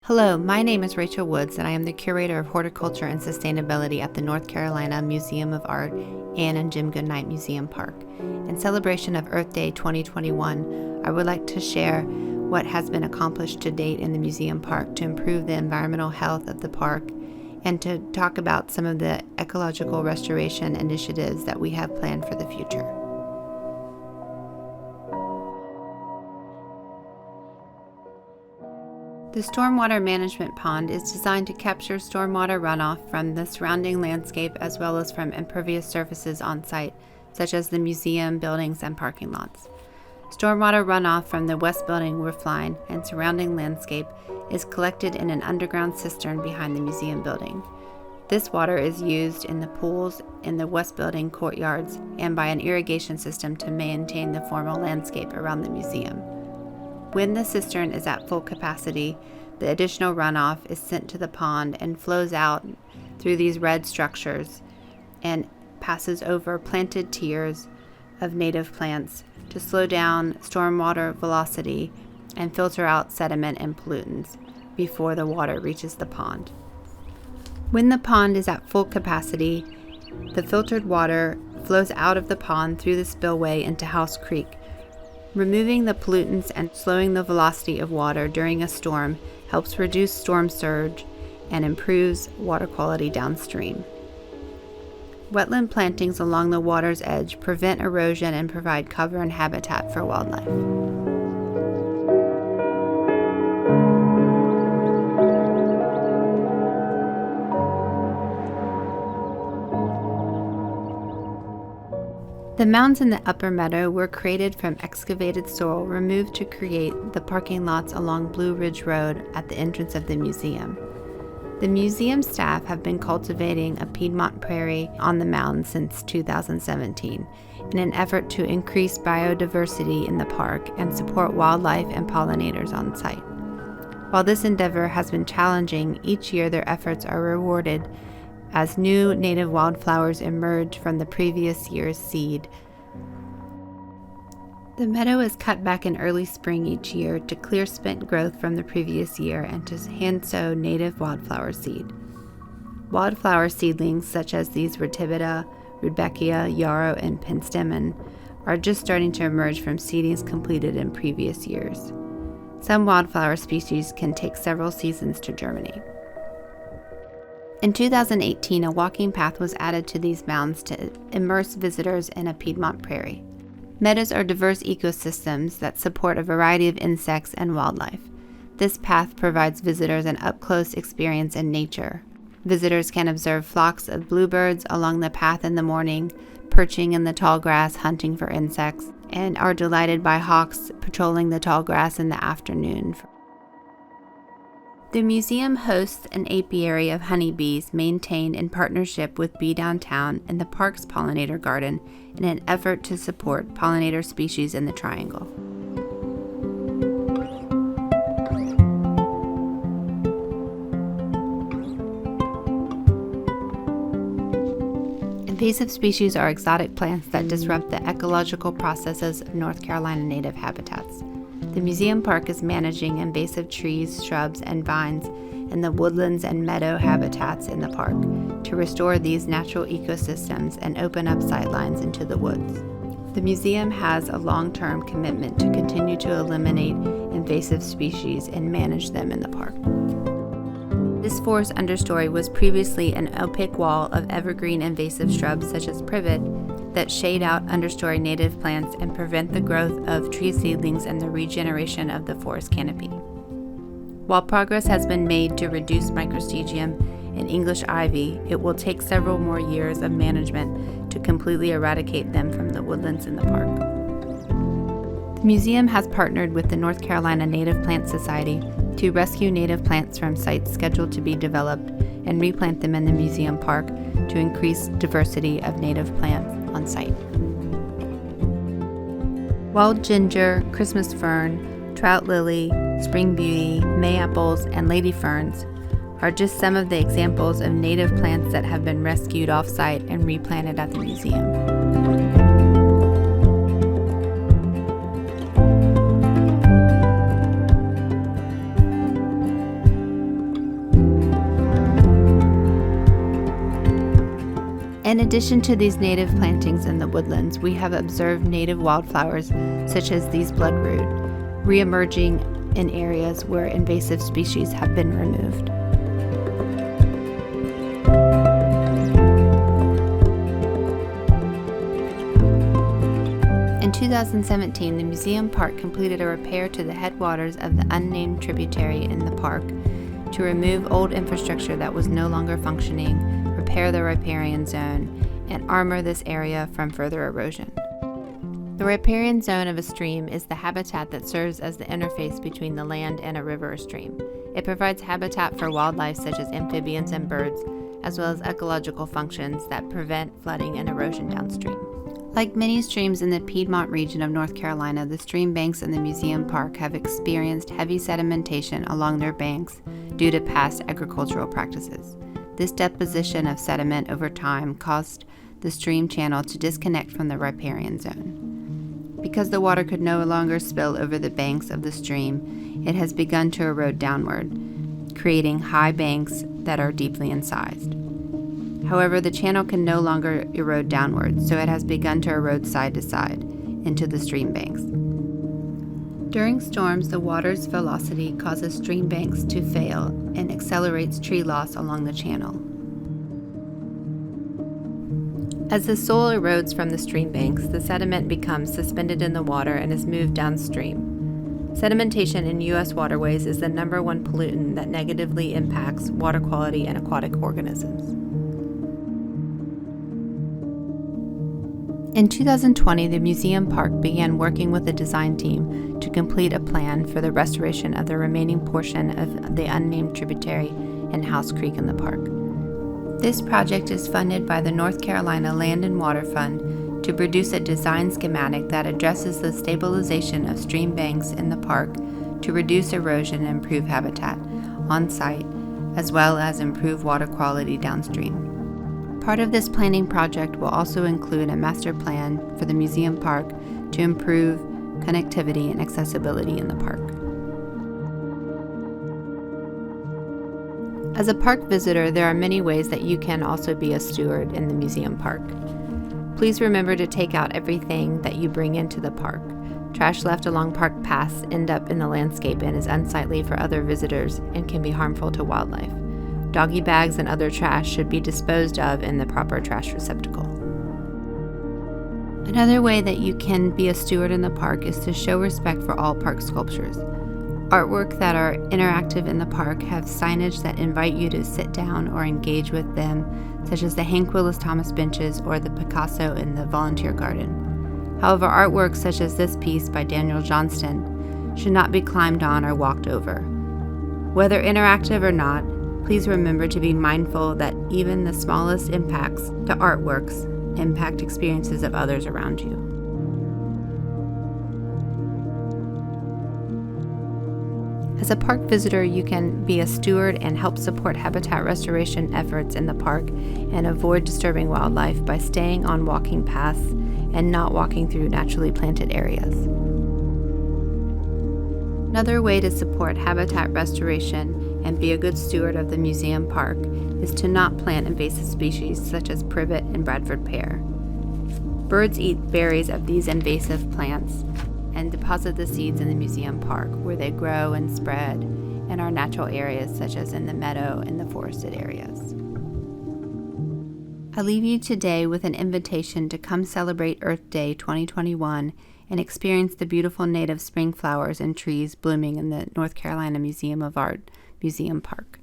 Hello, my name is Rachel Woods, and I am the Curator of Horticulture and Sustainability at the North Carolina Museum of Art Anne and Jim Goodnight Museum Park. In celebration of Earth Day 2021, I would like to share what has been accomplished to date in the museum park to improve the environmental health of the park and to talk about some of the ecological restoration initiatives that we have planned for the future. The stormwater management pond is designed to capture stormwater runoff from the surrounding landscape as well as from impervious surfaces on site, such as the museum, buildings, and parking lots. Stormwater runoff from the west building roof line and surrounding landscape is collected in an underground cistern behind the museum building. This water is used in the pools in the west building courtyards and by an irrigation system to maintain the formal landscape around the museum. When the cistern is at full capacity, the additional runoff is sent to the pond and flows out through these red structures and passes over planted tiers of native plants to slow down stormwater velocity and filter out sediment and pollutants before the water reaches the pond. When the pond is at full capacity, the filtered water flows out of the pond through the spillway into House Creek. Removing the pollutants and slowing the velocity of water during a storm helps reduce storm surge and improves water quality downstream. Wetland plantings along the water's edge prevent erosion and provide cover and habitat for wildlife. The mounds in the upper meadow were created from excavated soil removed to create the parking lots along Blue Ridge Road at the entrance of the museum. The museum staff have been cultivating a Piedmont prairie on the mound since 2017 in an effort to increase biodiversity in the park and support wildlife and pollinators on site. While this endeavor has been challenging, each year their efforts are rewarded as new native wildflowers emerge from the previous year's seed. The meadow is cut back in early spring each year to clear spent growth from the previous year and to hand sow native wildflower seed. Wildflower seedlings such as these Retibita, Rudbeckia, Yarrow, and Penstemon are just starting to emerge from seedings completed in previous years. Some wildflower species can take several seasons to germinate. In 2018, a walking path was added to these mounds to immerse visitors in a Piedmont prairie. Meadows are diverse ecosystems that support a variety of insects and wildlife. This path provides visitors an up-close experience in nature. Visitors can observe flocks of bluebirds along the path in the morning, perching in the tall grass hunting for insects, and are delighted by hawks patrolling the tall grass in the afternoon. The museum hosts an apiary of honeybees maintained in partnership with Bee Downtown and the park's pollinator garden in an effort to support pollinator species in the Triangle. Invasive species are exotic plants that disrupt the ecological processes of North Carolina native habitats. The museum park is managing invasive trees, shrubs, and vines in the woodlands and meadow habitats in the park to restore these natural ecosystems and open up sightlines into the woods. The museum has a long-term commitment to continue to eliminate invasive species and manage them in the park. This forest understory was previously an opaque wall of evergreen invasive shrubs such as privet that shade out understory native plants and prevent the growth of tree seedlings and the regeneration of the forest canopy. While progress has been made to reduce microstegium and English ivy, it will take several more years of management to completely eradicate them from the woodlands in the park. The museum has partnered with the North Carolina Native Plant Society to rescue native plants from sites scheduled to be developed and replant them in the museum park to increase diversity of native plants on site. Wild ginger, Christmas fern, trout lily, spring beauty, Mayapples, and lady ferns are just some of the examples of native plants that have been rescued off-site and replanted at the museum. In addition to these native plantings in the woodlands, we have observed native wildflowers such as these bloodroot, re-emerging in areas where invasive species have been removed. In 2017, the museum park completed a repair to the headwaters of the unnamed tributary in the park to remove old infrastructure that was no longer functioning, repair the riparian zone, and armor this area from further erosion. The riparian zone of a stream is the habitat that serves as the interface between the land and a river or stream. It provides habitat for wildlife such as amphibians and birds, as well as ecological functions that prevent flooding and erosion downstream. Like many streams in the Piedmont region of North Carolina, the stream banks in the museum park have experienced heavy sedimentation along their banks due to past agricultural practices. This deposition of sediment over time caused the stream channel to disconnect from the riparian zone. Because the water could no longer spill over the banks of the stream, it has begun to erode downward, creating high banks that are deeply incised. However, the channel can no longer erode downward, so it has begun to erode side to side into the stream banks. During storms, the water's velocity causes stream banks to fail and accelerates tree loss along the channel. As the soil erodes from the stream banks, the sediment becomes suspended in the water and is moved downstream. Sedimentation in U.S. waterways is the #1 pollutant that negatively impacts water quality and aquatic organisms. In 2020, the museum park began working with the design team to complete a plan for the restoration of the remaining portion of the unnamed tributary and House Creek in the park. This project is funded by the North Carolina Land and Water Fund to produce a design schematic that addresses the stabilization of stream banks in the park to reduce erosion and improve habitat on site, as well as improve water quality downstream. Part of this planning project will also include a master plan for the museum park to improve connectivity and accessibility in the park. As a park visitor, there are many ways that you can also be a steward in the museum park. Please remember to take out everything that you bring into the park. Trash left along park paths end up in the landscape and is unsightly for other visitors and can be harmful to wildlife. Doggy bags and other trash should be disposed of in the proper trash receptacle. Another way that you can be a steward in the park is to show respect for all park sculptures. Artwork that are interactive in the park have signage that invite you to sit down or engage with them, such as the Hank Willis Thomas benches or the Picasso in the volunteer garden. However, artwork such as this piece by Daniel Johnston should not be climbed on or walked over. Whether interactive or not, please remember to be mindful that even the smallest impacts to artworks impact experiences of others around you. As a park visitor, you can be a steward and help support habitat restoration efforts in the park and avoid disturbing wildlife by staying on walking paths and not walking through naturally planted areas. Another way to support habitat restoration and be a good steward of the museum park is to not plant invasive species such as privet and Bradford pear. Birds eat berries of these invasive plants and deposit the seeds in the museum park where they grow and spread in our natural areas such as in the meadow and the forested areas. I leave you today with an invitation to come celebrate Earth Day 2021 and experience the beautiful native spring flowers and trees blooming in the North Carolina Museum of Art Museum Park.